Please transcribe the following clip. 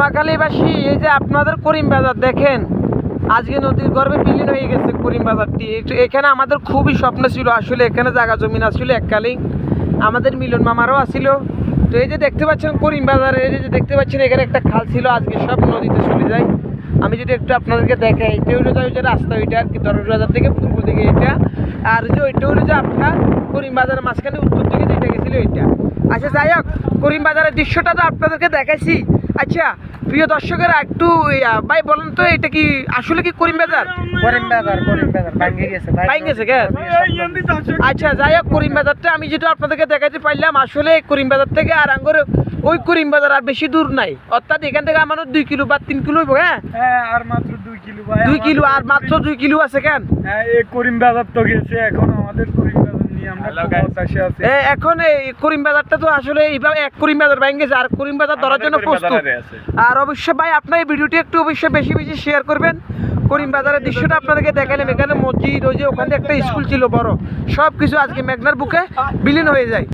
নোয়াখালীবাসী, এই যে আপনাদের করিম বাজার দেখেন, আজকে নদীর গর্ভে বিলীন হয়ে গেছে করিম বাজারটি। এখানে আমাদের খুবই স্বপ্ন ছিল, আসলে এখানে জায়গা জমিন আসছিল এককালীন, আমাদের মিলন মামারও আসছিল। তো এই যে দেখতে পাচ্ছেন করিম বাজারে, এই যে দেখতে পাচ্ছেন এখানে একটা খাল ছিল, আজকে সব নদীতে চলে যায়। আমি যদি একটু আপনাদেরকে দেখাই, এটা হলো যে রাস্তা, ওইটা আর কি দরজ বাজার থেকে পূর্ব দিকে এটা, আর যে ওইটা হলো যে আপনার করিম বাজারের মাঝখানে উত্তর দিকে যেটা গেছিল ওইটা। আচ্ছা যাই হোক, করিম বাজারের দৃশ্যটা তো আপনাদেরকে দেখাইছি। আচ্ছা প্রিয় দর্শকেরা, একটু ভাই বলেন তো, এটা কি আসলে কি করিম বাজার? করিম বাজার ভাঙে গেছে আচ্ছা যাই হোক, করিম বাজারটা আমি যেটা আপনাদেরকে দেখাতে পারলাম, আসলে করিম বাজার থেকে আর আঙ্গর ওই করিম বাজার আর বেশি দূর নাই, অর্থাৎ এখান থেকে আমার 2 কিলো বা 3 কিলো। হ্যাঁ আর মাত্র 2 কিলো ভাই, 2 কিলো আর মাত্র 2 কিলো আছে কেন? হ্যাঁ এই করিম বাজার তো গেছে, এখন আমাদের করিম বাজার নিয়ে আমরা হতাশে আছি। এখন এই করিম বাজারটা তো আসলে এইভাবে এক করিম বাজার ভেঙে গেছে, আর করিম বাজার ধরার জন্য প্রস্তুত। আর অবশ্যই ভাই আপনার এই ভিডিওটি একটু অবশ্যই বেশি বেশি শেয়ার করবেন। করিম বাজারের দৃশ্যটা আপনাদেরকে দেখালাম, এখানে মসজিদ, ওই যে ওখানে একটা স্কুল ছিল বড়, সব কিছু আজকে মেঘনার বুকে বিলীন হয়ে যায়।